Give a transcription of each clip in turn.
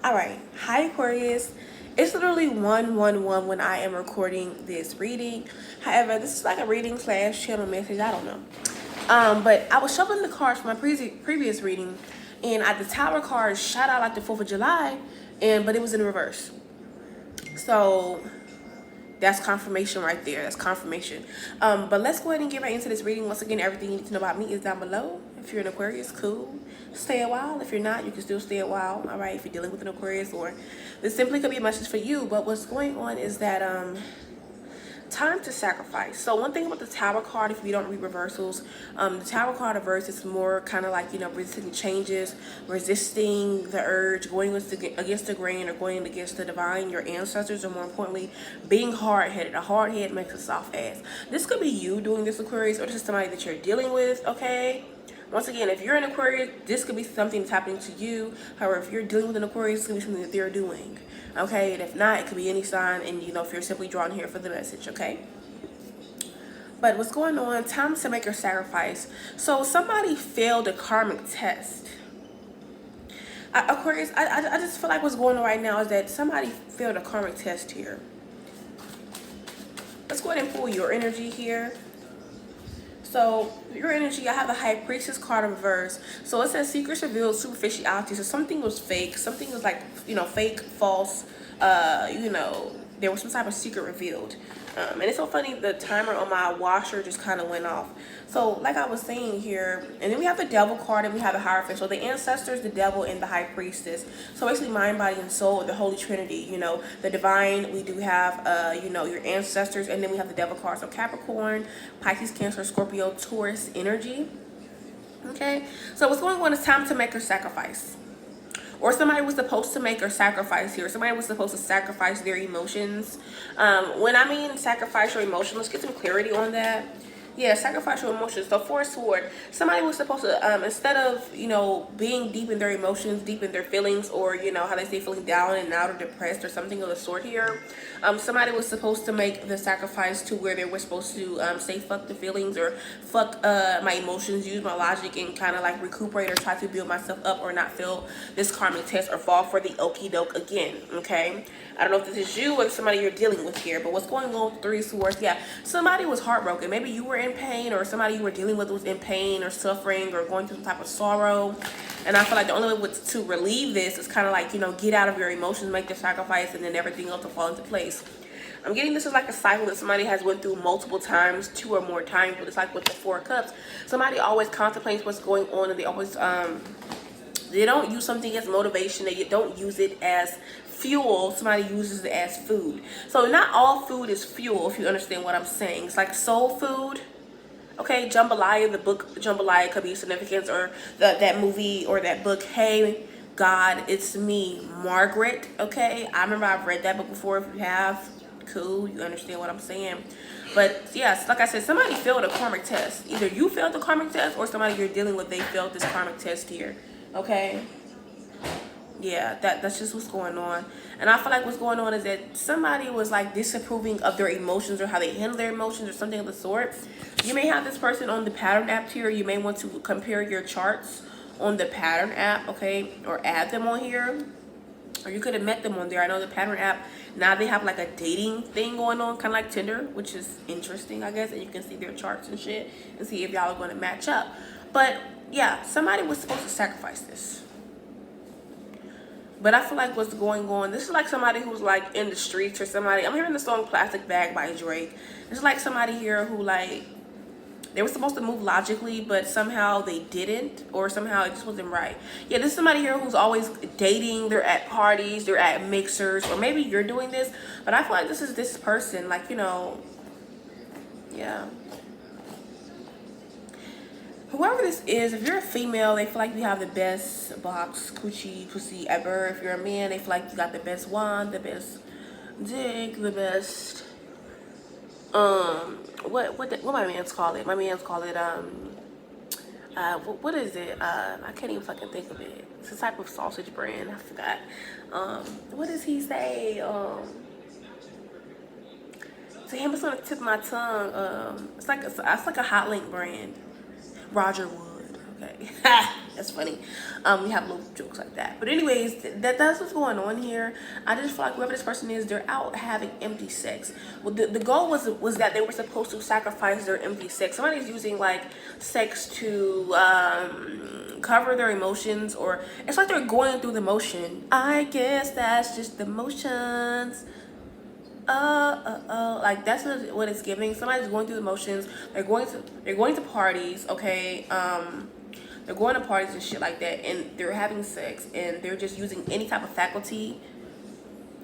All right, hi Aquarius. It's literally 111 when I am recording this reading. However, this is like a reading slash channel message. I don't know. But I was shuffling the cards for my previous reading, and the Tower card shot out like the 4th of July, but it was in reverse. So that's confirmation right there. That's confirmation. But let's go ahead and get right into this reading. Once again, everything you need to know about me is down below. If you're an Aquarius, cool. Stay a while. If you're not, you can still stay a while. All right. If you're dealing with an Aquarius, or this simply could be a message for you. But what's going on is that time to sacrifice. So one thing about the Tower card, if you don't read reversals, the Tower card reverse is more kind of like, resisting changes, resisting the urge, going against the grain, or going against the divine, your ancestors, or more importantly, being hard-headed. A hard head makes a soft ass. This could be you doing this, Aquarius, or this is somebody that you're dealing with, okay? Once again, if you're an Aquarius, this could be something that's happening to you. However, if you're dealing with an Aquarius, it's going to be something that they're doing. Okay? And if not, it could be any sign. And, if you're simply drawn here for the message, okay? But what's going on? Time to make your sacrifice. So somebody failed a karmic test. Aquarius, I just feel like what's going on right now is that somebody failed a karmic test here. Let's go ahead and pull your energy here. So your energy, I have the High Priestess card in reverse. So it says secrets revealed, superficiality. So something was fake. Something was like, fake, false. There was some type of secret revealed. And it's so funny, the timer on my washer just kind of went off. So like I was saying here, and then we have the Devil card and we have the Hierophant. So the ancestors, the Devil, and the High Priestess. So basically mind, body, and soul, the Holy Trinity. The divine, we do have, your ancestors, and then we have the Devil card. So Capricorn, Pisces, Cancer, Scorpio, Taurus energy. Okay, so what's going on is time to make a sacrifice. Or somebody was supposed to make a sacrifice here. Somebody was supposed to sacrifice their emotions. When I mean sacrifice your emotions, let's get some clarity on that. Yeah, sacrifice your emotions. So for a sword, somebody was supposed to, instead of, being deep in their emotions, deep in their feelings, or, how they say feeling down and out or depressed or something of the sort here, somebody was supposed to make the sacrifice to where they were supposed to say fuck the feelings, or fuck my emotions, use my logic, and kind of like recuperate or try to build myself up, or not feel this karmic test or fall for the okie doke again. Okay, I don't know if this is you or somebody you're dealing with here, but what's going on with 3 of Swords? Yeah, somebody was heartbroken. Maybe you were in pain, or somebody you were dealing with was in pain or suffering or going through some type of sorrow. And I feel like the only way to relieve this is kind of like, get out of your emotions, make the sacrifice, and then everything else will fall into place. I'm getting this is like a cycle that somebody has went through multiple times, 2 or more times, but it's like with the 4 of Cups. Somebody always contemplates what's going on, and they always, they don't use something as motivation. They don't use it as fuel. Somebody uses it as food. So not all food is fuel, if you understand what I'm saying. It's like soul food. Okay, Jambalaya, the book Jambalaya could be significance, or that movie or that book, Hey God, It's Me, Margaret. Okay, I remember I've read that book before. If you have, cool, you understand what I'm saying. But yes, like I said, somebody failed a karmic test. Either you failed the karmic test, or somebody you're dealing with, they failed this karmic test here. Okay, yeah, that's just what's going on. And I feel like what's going on is that somebody was like disapproving of their emotions, or how they handle their emotions, or something of the sort. You may have this person on the pattern app here. You may want to compare your charts on the pattern app, okay, or add them on here. Or you could have met them on there. I know the pattern app, now they have like a dating thing going on, kind of like Tinder, which is interesting, I guess. And you can see their charts and shit and see if y'all are going to match up. But yeah, somebody was supposed to sacrifice this. But I feel like what's going on, this is like somebody who's like in the streets, or somebody, I'm hearing the song Plastic Bag by Drake. It's like somebody here who like, they were supposed to move logically, but somehow they didn't, or somehow it just wasn't right. Yeah, this is somebody here who's always dating. They're at parties, they're at mixers, or maybe you're doing this, but I feel like this is this person, like, yeah. Whoever this is, if you're a female, they feel like you have the best box, coochie, pussy ever. If you're a man, they feel like you got the best wand, the best dick, the best, what my man's call it? My man's call it, what is it? I can't even fucking think of it. It's a type of sausage brand. I forgot. What does he say? To him, it's on the tip of my tongue. It's like a Hot Link brand. Roger Wood. Okay. That's funny. We have little jokes like that. But anyways, that's what's going on here. I just feel like whoever this person is, they're out having empty sex. Well, the goal was that they were supposed to sacrifice their empty sex. Somebody's using like sex to cover their emotions, or it's like they're going through the motion. I guess that's just the motions. Like that's what it's giving. Somebody's going through the motions. They're going to parties, okay? They're going to parties and shit like that, and they're having sex, and they're just using any type of faculty.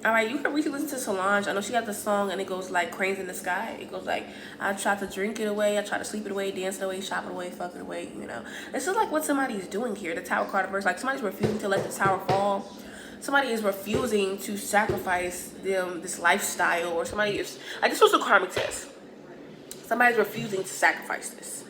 All right, you can recently listen to Solange. I know she has the song, and it goes like "Cranes in the Sky." It goes like, "I try to drink it away, I try to sleep it away, dance it away, shop it away, fuck it away." You know, this is like what somebody's doing here. The Tower card verse, like somebody's refusing to let the tower fall. Somebody is refusing to sacrifice them this lifestyle, or somebody is like, this was a karmic test. Somebody's refusing to sacrifice this.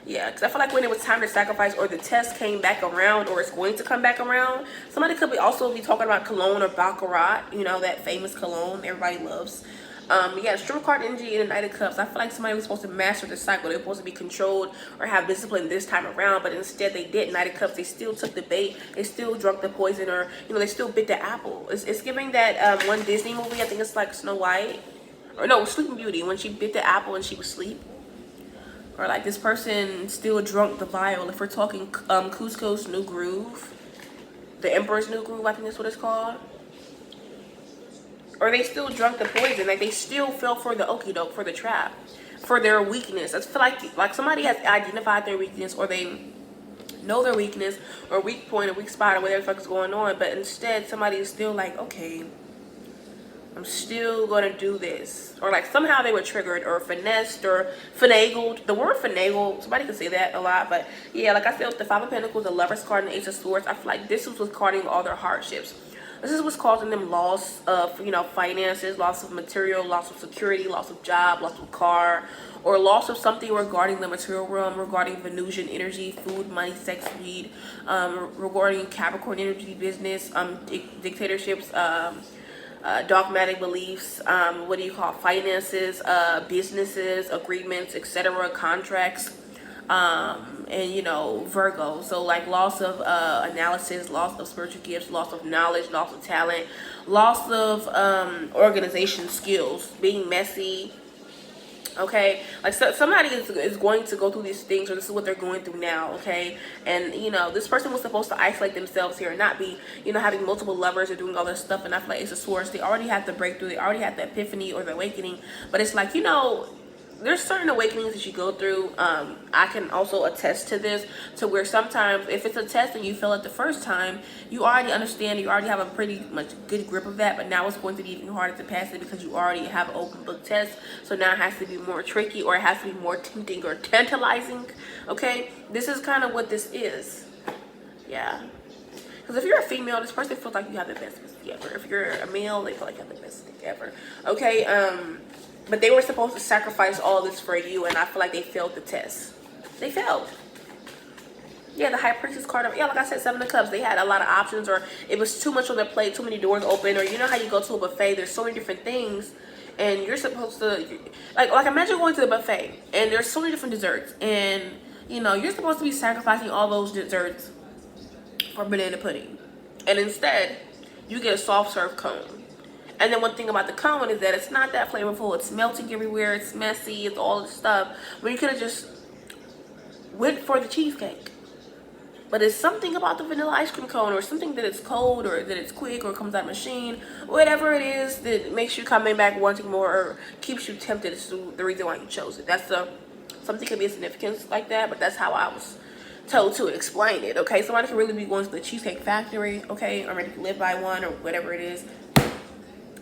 Yeah, because I feel like when it was time to sacrifice, or the test came back around, or it's going to come back around, somebody could also be talking about cologne or baccarat, you know, that famous cologne everybody loves. Yeah, Stripper card energy and the Knight of Cups. I feel like somebody was supposed to master the cycle. They were supposed to be controlled or have discipline this time around, but instead they didn't. Knight of Cups, they still took the bait. They still drunk the poison, or, you know, they still bit the apple. It's giving that one Disney movie, I think it's like Snow White. Or no, Sleeping Beauty, when she bit the apple and she was asleep. Or like this person still drunk the vial. If we're talking Cusco's New Groove, the Emperor's New Groove, I think that's what it's called. Or they still drunk the poison. Like they still fell for the okie doke, for the trap, for their weakness. I feel like somebody has identified their weakness, or they know their weakness, or weak point, or weak spot, or whatever the fuck is going on. But instead, somebody is still like, okay, I'm still gonna do this. Or like somehow they were triggered, or finessed, or finagled. The word finagle, somebody can say that a lot, but yeah, like I said, with the Five of Pentacles, the Lover's card, and the Ace of Swords, I feel like this is what's causing all their hardships. This is what's causing them loss of, you know, finances, loss of material, loss of security, loss of job, loss of car, or loss of something regarding the material realm, regarding Venusian energy, food, money, sex, weed, regarding Capricorn energy, business, dictatorships, dogmatic beliefs, what do you call finances, businesses, agreements, etc., contracts, and you know, Virgo. So like loss of analysis, loss of spiritual gifts, loss of knowledge, loss of talent, loss of organization skills, being messy. Okay, like somebody is going to go through these things, or this is what they're going through now. Okay, and you know, this person was supposed to isolate themselves here and not be, you know, having multiple lovers or doing all this stuff. And I feel like Ace of Swords, they already had the breakthrough, they already had the epiphany or the awakening. But it's like, you know, there's certain awakenings that you go through. I can also attest to this, to where sometimes if it's a test and you fail it the first time, you already understand, you already have a pretty much good grip of that, but now it's going to be even harder to pass it because you already have an open book test. So now it has to be more tricky, or it has to be more tempting or tantalizing. Okay, this is kind of what this is. Yeah, because if you're a female, this person feels like you have the best mystic ever. If you're a male, they feel like you have the best mystic ever. Okay, but they were supposed to sacrifice all this for you, and I feel like they failed the test. They failed. Yeah, the High Priestess card. Yeah, like I said, Seven of Cups. They had a lot of options, or it was too much on their plate, too many doors open, or you know how you go to a buffet, there's so many different things, and you're supposed to, like imagine going to the buffet, and there's so many different desserts, and you know, you're supposed to be sacrificing all those desserts for banana pudding, and instead, you get a soft serve cone. And then one thing about the cone is that it's not that flavorful. It's melting everywhere. It's messy. It's all this stuff. But you could have just went for the cheesecake. But it's something about the vanilla ice cream cone, or something that it's cold, or that it's quick, or comes out of the machine. Whatever it is that makes you coming back wanting more, or keeps you tempted, is the reason why you chose it. That's something could be a significance like that, but that's how I was told to explain it. Okay, somebody could really be going to the Cheesecake Factory, okay, or maybe live by one, or whatever it is.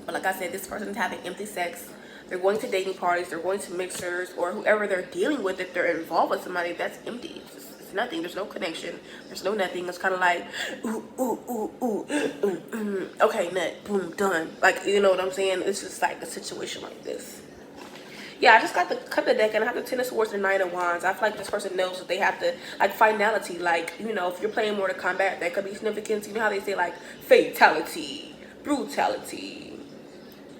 But like I said, this person's having empty sex. They're going to dating parties. They're going to mixers, or whoever they're dealing with. If they're involved with somebody, that's empty. It's nothing. There's no connection. There's no nothing. It's kind of like, ooh, ooh, ooh, ooh, ooh, ooh. Okay, nut, boom, done. Like, you know what I'm saying? It's just like a situation like this. Yeah, I just got the Cup of the Deck, and I have the Ten of Swords and Nine of Wands. I feel like this person knows that they have to, like, finality. Like, you know, if you're playing Mortal Kombat, that could be significance. You know how they say, like, fatality, brutality.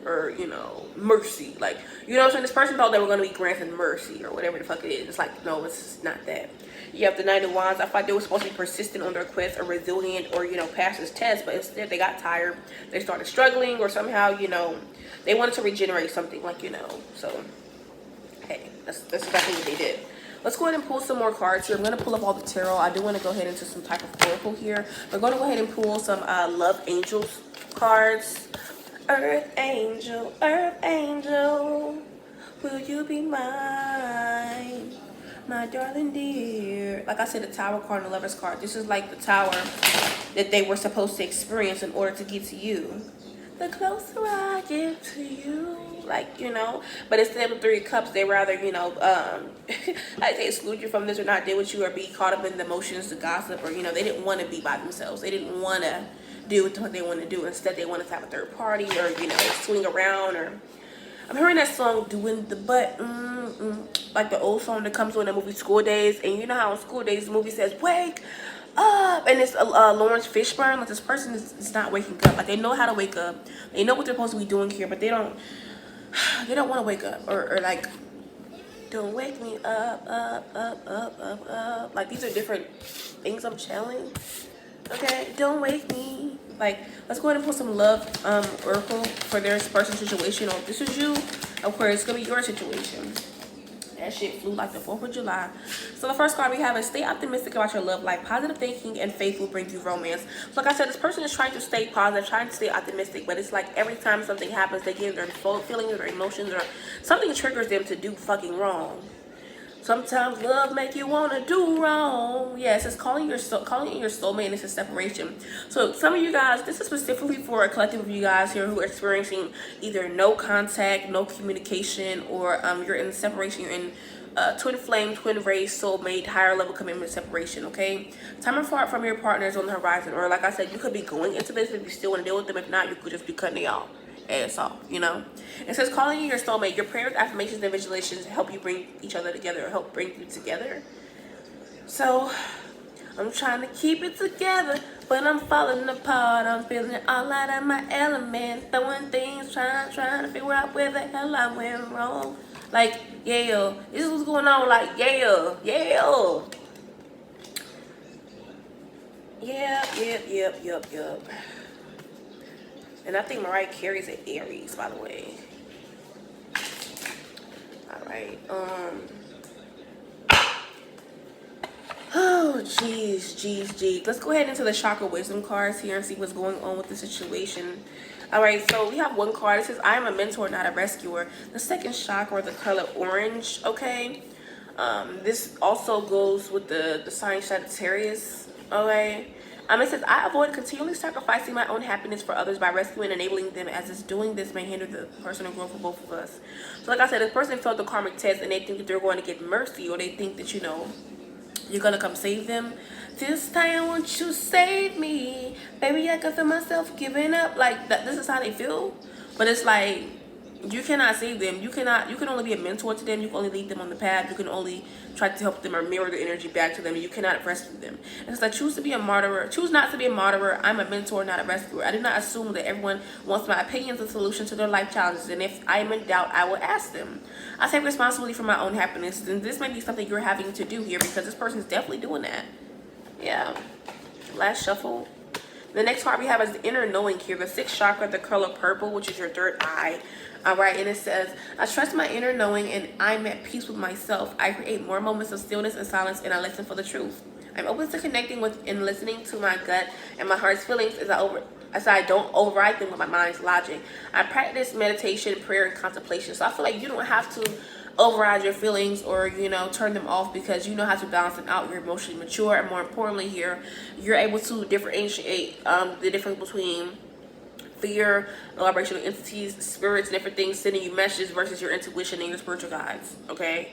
or, you know, mercy. Like, you know what I'm saying? This person thought they were going to be granted mercy or whatever the fuck it is. It's like, no, it's not that. You have the Knight of Wands. I thought they were supposed to be persistent on their quest or resilient or, you know, pass this test, but instead they got tired. They started struggling, or somehow, you know, they wanted to regenerate something, like, you know. So, hey, that's exactly what they did. Let's go ahead and pull some more cards here. I'm going to pull up all the tarot. I do want to go ahead into some type of oracle here. We're going to go ahead and pull some Love Angels cards. Earth Angel, will you be mine? My darling dear. Like I said, the Tower card and the Lover's card. This is like the tower that they were supposed to experience in order to get to you. The closer I get to you. Like, you know. But instead of 3 of Cups, they rather, you know, like they exclude you from this or not deal with you or be caught up in the emotions, the gossip, or, you know, they didn't want to be by themselves. They didn't want to do what they want to do. Instead, they wanted to have a third party or, you know, swing around. Or I'm hearing that song, Doing the Butt, like the old song that comes on the movie School Days. And you know how in School Days the movie says, wake up, and it's Lawrence Fishburne. Like, this person is not waking up. Like, they know how to wake up, they know what they're supposed to be doing here, but they don't want to wake up, or like, don't wake me up. Like, these are different things I'm channeling. Okay, don't wake me. Like, let's go ahead and put some love oracle for their person's situation. Or if this is you, Aquarius, it's gonna be your situation. That shit flew like the 4th of July. So the first card we have is stay optimistic about your love life. Positive thinking and faith will bring you romance. So like I said, this person is trying to stay positive, trying to stay optimistic, but it's like every time something happens, they get their feelings or their emotions or something triggers them to do fucking wrong. Sometimes love make you want to do wrong. Yes, it's calling in your soulmate, and it's a separation. So some of you guys, this is specifically for a collective of you guys here who are experiencing either no contact, no communication, or you're in separation, you're in twin flame, twin race, soulmate, higher level commitment, separation, okay? Time apart from your partners on the horizon. Or like I said, you could be going into this if you still want to deal with them. If not, you could just be cutting it off. Ass off, you know. It says calling in your soulmate. Your prayers, affirmations, and visualizations help you bring each other together, or help bring you together. So I'm trying to keep it together, but I'm falling apart. I'm feeling it all out of my element, throwing things, trying to figure out where the hell I went wrong. Like, yeah, this is what's going on. Like, yeah. Yep. And I think Mariah Carey's an Aries, by the way. All right. Oh, jeez. Let's go ahead into the chakra wisdom cards here and see what's going on with the situation. All right, so we have one card. It says, I am a mentor, not a rescuer. The second chakra, the color orange, okay? This also goes with the sign Sagittarius, okay? It says, I avoid continually sacrificing my own happiness for others by rescuing and enabling them, as is doing this may hinder the personal growth for both of us. So like I said, this person failed the karmic test and they think that they're going to get mercy, or they think that, you know, you're going to come save them. This time, won't you save me? Baby, I can feel myself giving up. Like, this is how they feel. But it's like, you cannot save them. You can only be a mentor to them. You can only lead them on the path. You can only try to help them or mirror the energy back to them. You cannot rescue them. And it's like, choose to be a martyr. Choose not to be a martyr. I'm a mentor, not a rescuer. I do not assume that everyone wants my opinions and solutions to their life challenges. And if I am in doubt, I will ask them. I take responsibility for my own happiness. And this may be something you're having to do here, because this person is definitely doing that. Yeah. Last shuffle. The next card we have is the inner knowing here. The sixth chakra, the color purple, which is your third eye. All right, and it says, I trust my inner knowing and I'm at peace with myself. I create more moments of stillness and silence, and I listen for the truth. I'm open to connecting with and listening to my gut and my heart's feelings as I don't override them with my mind's logic. I practice meditation, prayer, and contemplation. So I feel like you don't have to override your feelings or, you know, turn them off, because you know how to balance them out. You're emotionally mature, and more importantly here, you're able to differentiate the difference between fear, vibrational entities, spirits, different things sending you messages versus your intuition and your spiritual guides, okay?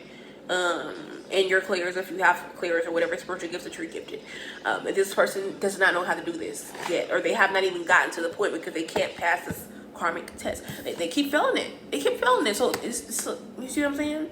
And your clairs, if you have clairs or whatever spiritual gifts that you're gifted. If this person does not know how to do this yet, or they have not even gotten to the point because they can't pass this karmic test. They keep failing it. So, you see what I'm saying?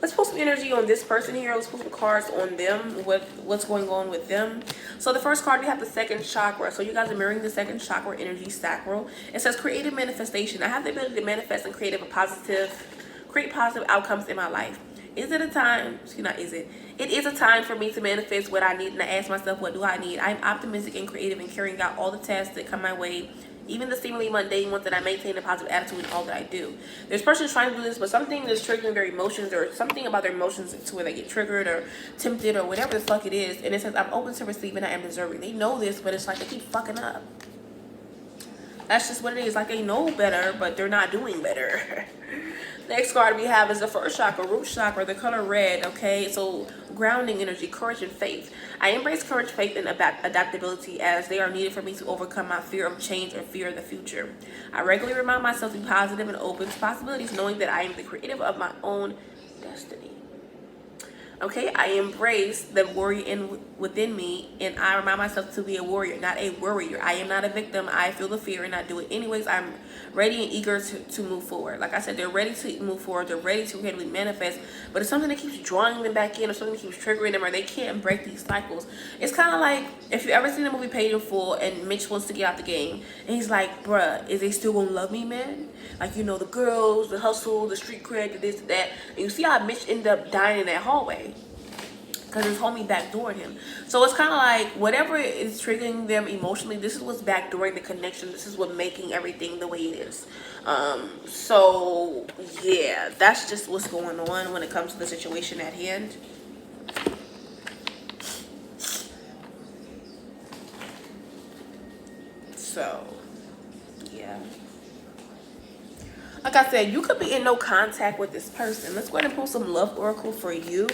Let's put some energy on this person here. Let's put some cards on them, what's going on with them. So the first card, we have the second chakra. So you guys are mirroring the second chakra energy, sacral. It says creative manifestation. I have the ability to manifest and create positive outcomes in my life. Is it a time? Not is it? It is a time for me to manifest what I need, and I ask myself, what do I need? I'm optimistic and creative in carrying out all the tasks that come my way, even the seemingly mundane ones, that I maintain a positive attitude in all that I do. There's person trying to do this, but something is triggering their emotions, or something about their emotions to where they get triggered or tempted or whatever the fuck it is. And it says, I'm open to receive and I am deserving. They know this, but it's like they keep fucking up. That's just what it is. Like, they know better, but they're not doing better. Next card we have is the first chakra, root chakra, the color red, okay? So grounding energy, courage and faith. I embrace courage, faith, and adaptability as they are needed for me to overcome my fear of change or fear of the future. I regularly remind myself to be positive and open to possibilities, knowing that I am the creator of my own destiny. Okay, I embrace the warrior within me, and I remind myself to be a warrior, not a worrier. I am not a victim. I feel the fear and I do it anyways. I'm ready and eager to move forward. Like I said, they're ready to move forward. They're ready to really manifest, but it's something that keeps drawing them back in, or something that keeps triggering them, or they can't break these cycles. It's kind of like, if you ever seen the movie Paid in Full and Mitch wants to get out the game, and he's like, bruh, is they still gonna love me, man? Like, you know, the girls, the hustle, the street cred, the this, that. And you see how Mitch ended up dying in that hallway because his homie backdoored him. So it's kind of like, whatever is triggering them emotionally, this is what's backdooring the connection. This is what's making everything the way it is. So yeah, that's just what's going on when it comes to the situation at hand. So yeah, like I said, you could be in no contact with this person. Let's go ahead and pull some love oracle for you,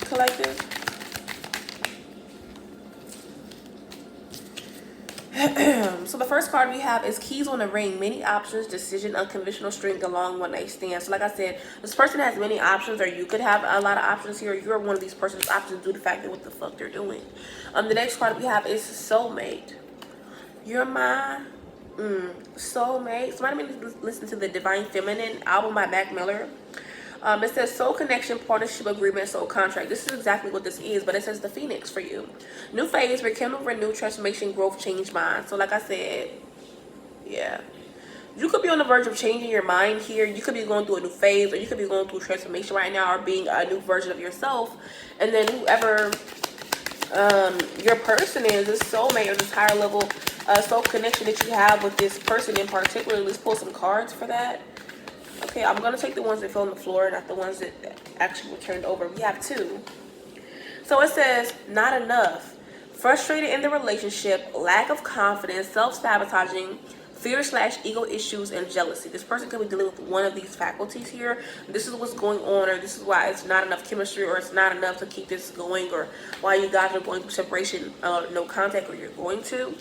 collective. So the first card we have is keys on the ring, many options, decision, unconventional string along one night stand. So like I said, this person has many options, or you could have a lot of options here. You're one of these person's options due to the fact that what the fuck they're doing. The next card we have is soulmate. You're my soulmate. Somebody may listen to the Divine Feminine album by Mac Miller. It says soul connection, partnership, agreement, soul contract. This is exactly what this is, but it says the Phoenix for you. New phase, rekindle, renew, transformation, growth, change mind. So like I said, yeah. You could be on the verge of changing your mind here. You could be going through a new phase, or you could be going through a transformation right now, or being a new version of yourself. And then whoever your person is, this soulmate, or this higher level soul connection that you have with this person in particular. Let's pull some cards for that. Okay, I'm going to take the ones that fell on the floor, not the ones that actually were turned over. We have two. So it says, not enough. Frustrated in the relationship, lack of confidence, self-sabotaging, fear/ego issues, and jealousy. This person could be dealing with one of these faculties here. This is what's going on, or this is why it's not enough chemistry, or it's not enough to keep this going, or why you guys are going through separation, no contact, or you're going to.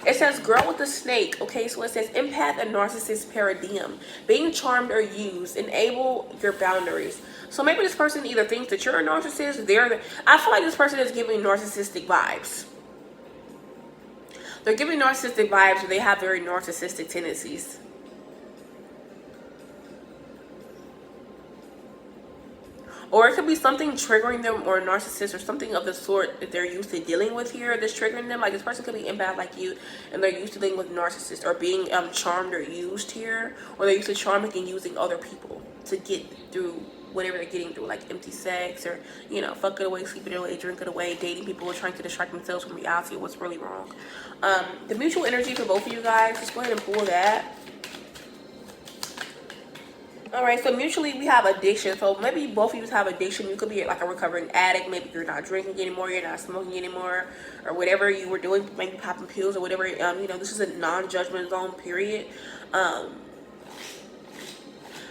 It says girl with the snake. Okay, so it says empath and narcissist paradigm. Being charmed or used. Enable your boundaries. So maybe this person either thinks that you're a narcissist. I feel like this person is giving narcissistic vibes. They're giving narcissistic vibes, or they have very narcissistic tendencies. Or it could be something triggering them, or a narcissist, or something of the sort that they're used to dealing with here that's triggering them. Like, this person could be empath like you, and they're used to dealing with narcissists, or being charmed or used here. Or they're used to charming and using other people to get through whatever they're getting through, like empty sex, or, you know, fuck it away, sleep it away, drink it away, dating people, or trying to distract themselves from reality of what's really wrong. The mutual energy for both of you guys, just go ahead and pull that. All right, so mutually we have addiction. So maybe both of you have addiction. You could be like a recovering addict. Maybe you're not drinking anymore, you're not smoking anymore, or whatever you were doing, maybe popping pills or whatever. You know, this is a non-judgment zone period.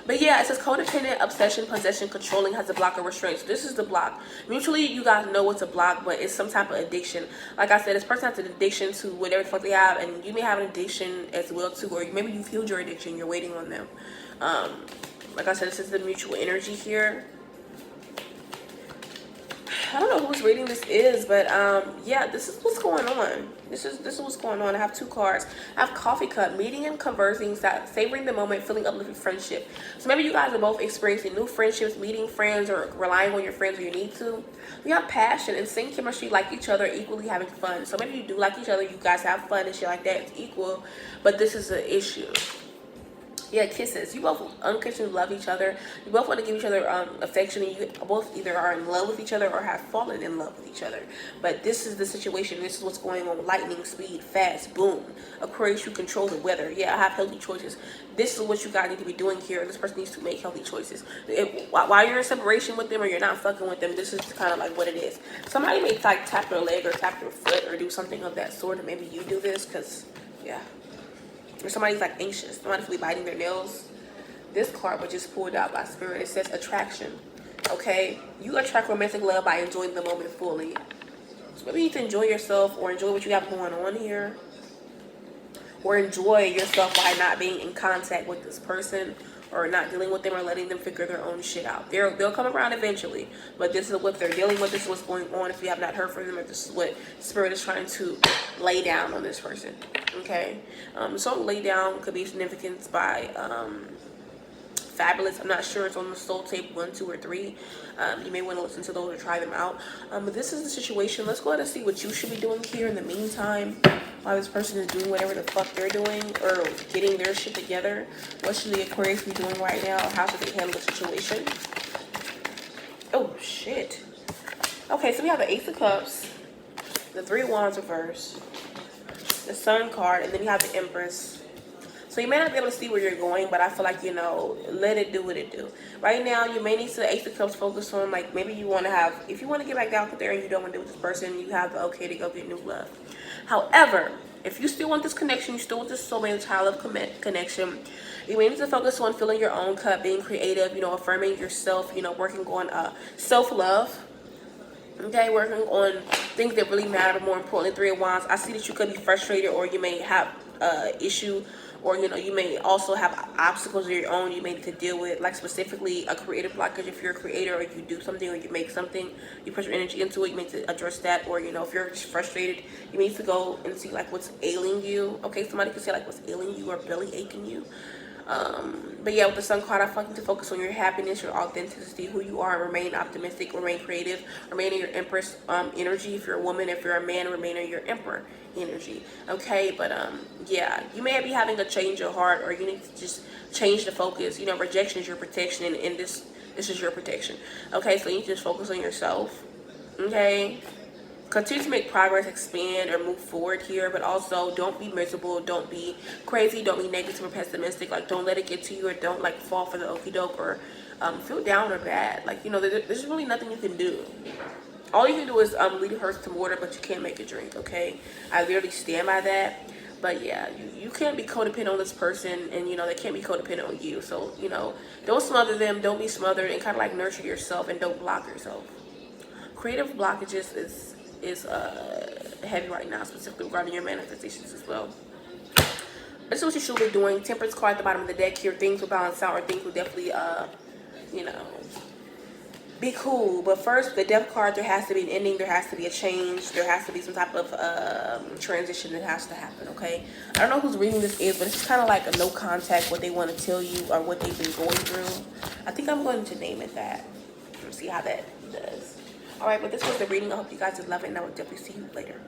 But yeah, it says codependent, obsession, possession, controlling, has a block or restraint. So this is the block. Mutually, you guys know it's a block, but it's some type of addiction. Like I said, this person has an addiction to whatever the fuck they have, and you may have an addiction as well too, or maybe you've healed your addiction, you're waiting on them. Like I said, this is the mutual energy here. I don't know whose reading this is, but yeah, this is what's going on. This is what's going on. I have 2 cards. I have Coffee Cup, meeting and conversing, savoring the moment, feeling uplifted friendship. So maybe you guys are both experiencing new friendships, meeting friends, or relying on your friends when you need to. We have passion and same chemistry, like each other, equally having fun. So maybe you do like each other, you guys have fun and shit like that. It's equal, but this is an issue. Yeah, kisses. You both unconditionally love each other. You both want to give each other affection. And you both either are in love with each other or have fallen in love with each other. But this is the situation. This is what's going on. Lightning speed, fast, boom. Aquarius, you control the weather. Yeah, I have healthy choices. This is what you guys need to be doing here. This person needs to make healthy choices. While you're in separation with them or you're not fucking with them, this is kind of like what it is. Somebody may like tap their leg or tap their foot or do something of that sort. And maybe you do this because, yeah. Or somebody's like anxious, somebody's really biting their nails. This card was just pulled out by Spirit. It says attraction. Okay, you attract romantic love by enjoying the moment fully. So maybe you need to enjoy yourself or enjoy what you have going on here, or enjoy yourself by not being in contact with this person or not dealing with them or letting them figure their own shit out. They'll come around eventually, but this is what they're dealing with. This is what's going on. If you have not heard from them, or this is what Spirit is trying to lay down on this person. Okay, so lay down could be significance by Fabulous. I'm not sure. It's on the soul tape 1, 2, or 3. You may want to listen to those or try them out. But this is the situation. Let's go ahead and see what you should be doing here in the meantime, while this person is doing whatever the fuck they're doing or getting their shit together. What should the Aquarius be doing right now? How should they handle the situation? Oh shit. Okay, so we have the Ace of Cups, the 3 of Wands reverse, the Sun card, and then you have the Empress. So you may not be able to see where you're going, but I feel like, you know, let it do what it do. Right now, you may need to Ace of Cups focus on, like, maybe you want to have, if you want to get back out there and you don't want to deal with this person, you have the okay to go get new love. However, if you still want this connection, you still want this soulmate child of connection, you may need to focus on filling your own cup, being creative, you know, affirming yourself, you know, working on self-love. Okay, working on things that really matter, but more importantly, 3 of Wands. I see that you could be frustrated, or you may have issue, or you know, you may also have obstacles of your own you may need to deal with, like specifically a creative blockage. If you're a creator or you do something or you make something, you put your energy into it, you need to address that. Or you know, if you're just frustrated, you need to go and see like what's ailing you. Okay, somebody could say like what's ailing you or belly aching you. But yeah, with the Sun card, I want you to focus on your happiness, your authenticity, who you are, remain optimistic, remain creative, remain in your Empress energy. If you're a woman, if you're a man, remain in your Emperor energy. Okay, but yeah, you may be having a change of heart, or you need to just change the focus. You know, rejection is your protection, and this is your protection. Okay, so you need to just focus on yourself. Okay, continue to make progress, expand, or move forward here, but also don't be miserable, don't be crazy, don't be negative or pessimistic. Like, don't let it get to you, or don't like fall for the okie doke, or feel down or bad. Like, you know, there's really nothing you can do. All you can do is lead a horse to water, but you can't make it drink. Okay, I literally stand by that. But yeah, you can't be codependent on this person, and you know, they can't be codependent on you. So you know, don't smother them, don't be smothered, and kind of like nurture yourself, and don't block yourself. Creative blockages is heavy right now, specifically regarding your manifestations as well. This is what you should be doing. Temperance card at the bottom of the deck here. Things will balance out, or things will definitely you know, be cool. But first, the Death card, there has to be an ending, there has to be a change, there has to be some type of transition that has to happen. Okay, I don't know whose reading this is, but it's kind of like a no contact, what they want to tell you or what they've been going through. I think I'm going to name it that. Let's see how that does. All right, but this was the reading. I hope you guys are loving it, and I will definitely see you later.